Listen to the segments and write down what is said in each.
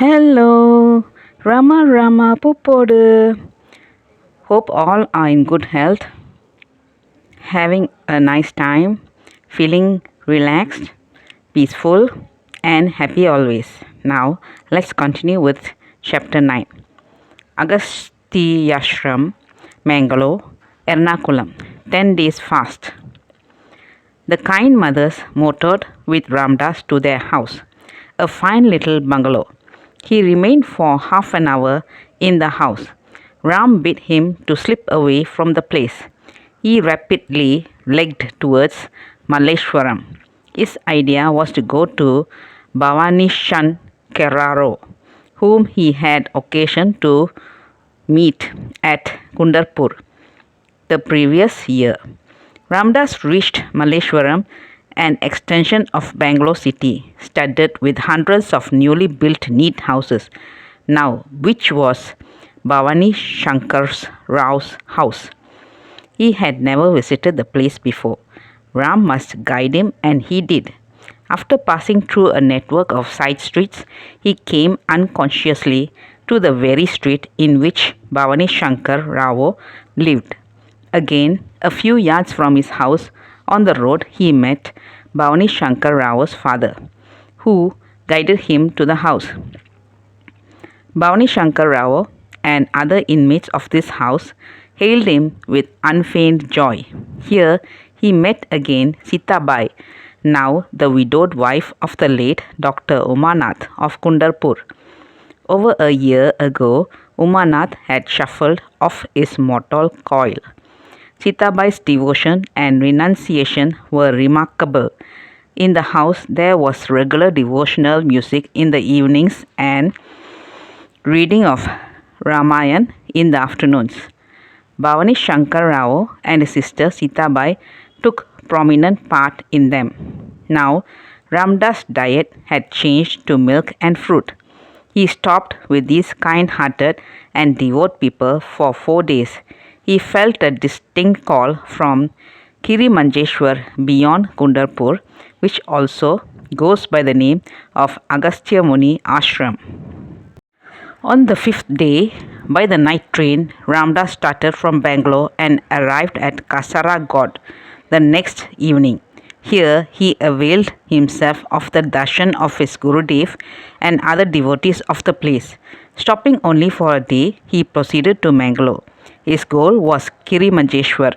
Hello, ramaramapoopodu. Hope all are in good health, having a nice time, feeling relaxed, peaceful, and happy always. Now, let's continue with chapter 9. Agastyashram-Mangalore-Ernakulam 10 days fast. The kind mothers motored with Ramdas to their house, a fine little bungalow. He remained for half an hour in the house. Ram bid him to slip away from the place. He rapidly legged towards Malleshwaram. His idea was to go to bhavanishankerrao, whom he had occasion to meet at Kundapur the previous year. Ramdas reached Malleshwaram, an extension of Bangalore city, studded with hundreds of newly built neat houses, now which was Bhavanishankerrao's house. He had never visited the place before. Ram must guide him, and he did. After passing through a network of side streets, he came unconsciously to the very street in which Bhavanishankerrao lived. Again, a few yards from his house on the road, he met Bhavanishankerrao's father, who guided him to the house. Bhavanishankerrao and other inmates of this house hailed him with unfeigned joy. Here he met again Sitabai, now the widowed wife of the late Dr. Umanath of Kundapur. Over a year ago, Umanath had shuffled off his mortal coil. Sitabai's devotion and renunciation were remarkable. In the house, there was regular devotional music in the evenings and reading of Ramayana in the afternoons. Bhavanishankerrao and his sister Sitabai took prominent part in them. Now, Ramdas' diet had changed to milk and fruit. He stopped with these kind-hearted and devout people for 4 days. He felt a distinct call from Kirimanjeshwar beyond Kundapur, which also goes by the name of Agastyamuniashram. On the 5th day, by the night train, Ramdas started from Bangalore and arrived at Kasaragod the next evening. Here he availed himself of the darshan of his gurudev and other devotees of the place. Stopping only for a day, he proceeded to Mangalore. His goal was Kirimanjeshwar,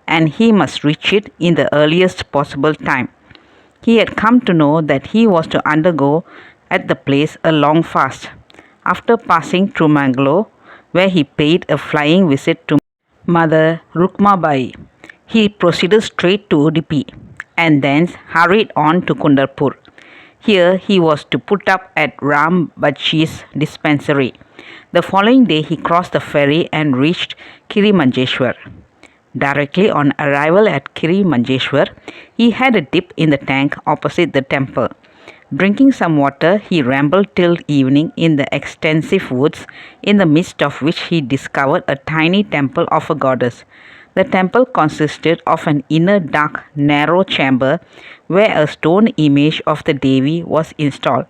and he must reach it in the earliest possible time. He had come to know that he was to undergo at the place a long fast. After passing through Mangalore, where he paid a flying visit to motherrukmabai, he proceeded straight to Udipi and thence hurried on to Kundapur. Here he was to put up at Rambhatji'sdispensary. The following day he crossed the ferry and reached Kirimanjeshwar. Directly on arrival at Kirimanjeshwar, he had a dip in the tank opposite the temple. Drinking some water, he rambled till evening in the extensive woods, in the midst of which he discovered a tiny temple of a goddess. The temple consisted of an inner dark, narrow chamber where a stone image of the Devi was installed,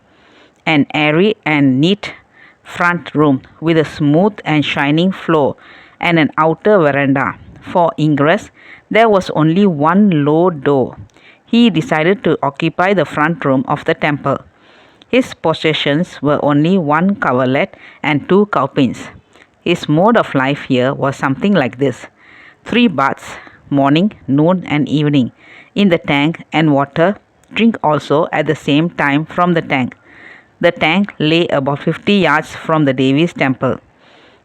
an airy and neat front room with a smooth and shining floor, and an outer veranda. For ingress, there was only one low door. He decided to occupy the front room of the temple. His possessions were only one coverlet and 2 kaupins. His mode of life here was something like this: 3 baths, morning, noon and evening, in the tank, and water, drink also at the same time from the tank. The tank lay about 50 yards from the Devi's temple.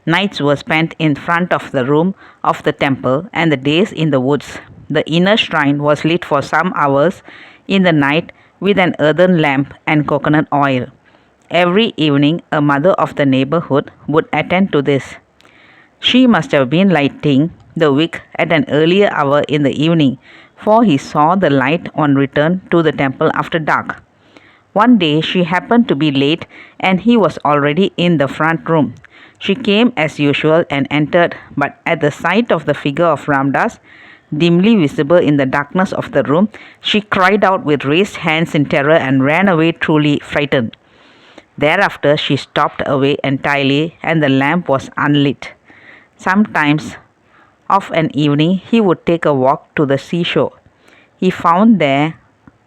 Nights were spent in front of the room of the temple and the days in the woods. The inner shrine was lit for some hours in the night with an earthen lamp and coconut oil. Every evening, a mother of the neighborhood would attend to this. She must have been lighting the wick at an earlier hour in the evening, for he saw the light on return to the temple after dark. One day she happened to be late and he was already in the front room. She came as usual and entered, but at the sight of the figure of Ramdas, dimly visible in the darkness of the room, she cried out with raised hands in terror and ran away truly frightened. Thereafter she stopped away entirely and the lamp was unlit. Sometimes of an evening he would take a walk to the seashore. He found there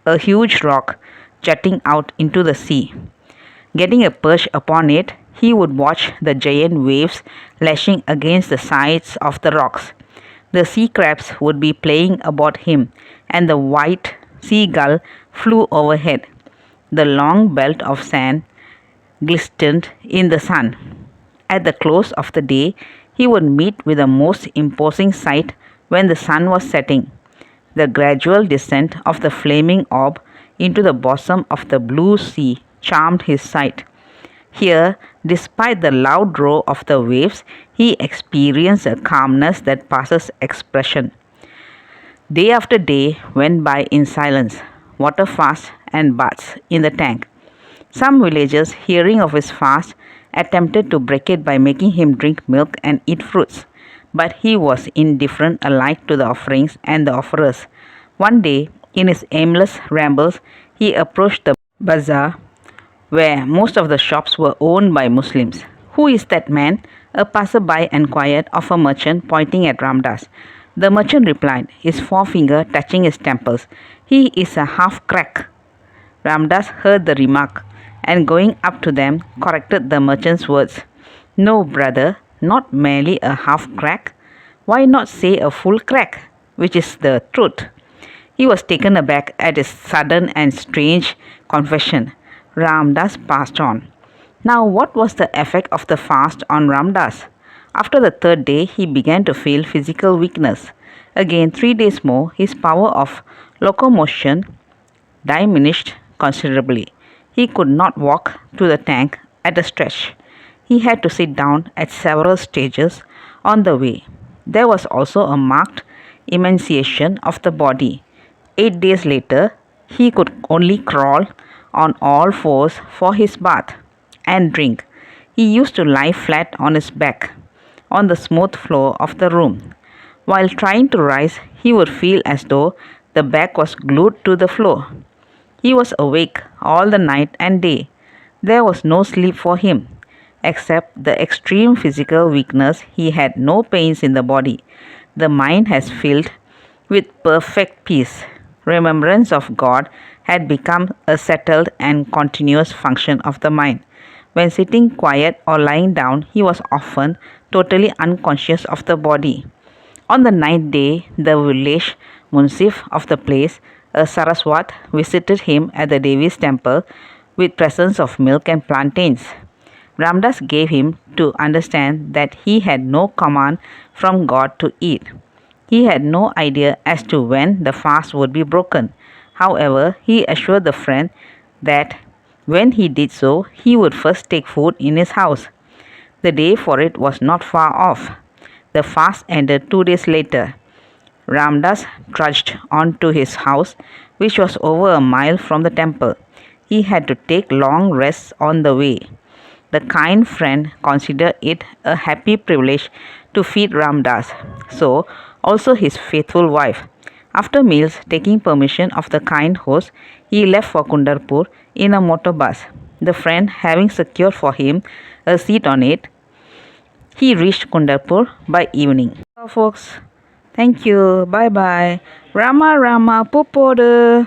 a huge rock jutting out into the sea. Getting a perch upon it, he would watch the giant waves lashing against the sides of the rocks. The sea crabs would be playing about him, and the white seagull flew overhead. The long belt of sand glistened in the sun. At the close of the day, he would meet with a most imposing sight when the sun was setting. The gradual descent of the flaming orb into the bosom of the blue sea charmed his sight. Here, despite the loud roar of the waves, he experienced a calmness that passes expression. Day after day went by in silence, water fast and baths in the tank. Some villagers, hearing of his fast, attempted to break it by making him drink milk and eat fruits, but he was indifferent alike to the offerings and the offerers. One day, in his aimless rambles, he approached the bazaar where most of the shops were owned by Muslims. "Who is that man?" a passerby inquired of a merchant pointing at Ramdas. The merchant replied, his forefinger touching his temples, "He is a half-crack." Ramdas heard the remark and going up to them corrected the merchant's words. "No, brother, not merely a half-crack. Why not say a full crack, which is the truth?" He was taken aback at his sudden and strange confession. Ramdas passed on. Now, what was the effect of the fast on Ramdas? After the third day, he began to feel physical weakness. Again, 3 days more, his power of locomotion diminished considerably. He could not walk to the tank at a stretch. He had to sit down at several stages on the way. There was also a marked emaciation of the body. 8 days later, he could only crawl on all fours for his bath and drink. He used to lie flat on his back on the smooth floor of the room. While trying to rise, he would feel as though the back was glued to the floor. He was awake all the night and day. There was no sleep for him. Except the extreme physical weakness, he had no pains in the body. The mind has filled with perfect peace. Remembrance of God had become a settled and continuous function of the mind. When sitting quiet or lying down, he was often totally unconscious of the body. On the 9th day, the villagemunsif of the place, a Saraswat, visited him at the Devi's temple with presents of milk and plantains. Ramdas gave him to understand that he had no command from God to eat. He had no idea as to when the fast would be broken. However, he assured the friend that when he did so, he would first take food in his house. The day for it was not far off. The fast ended 2 days later. Ramdas trudged on to his house, which was over a mile from the temple. He had to take long rests on the way. The kind friend considered it a happy privilege to feed Ramdas, so also his faithful wife. After meals, taking permission of the kind host, he left for Kundapur in a motor bus. The friend having secured for him a seat on it, he reached Kundapur by evening. So folks, thank you. Bye bye. Rama Rama Popodu.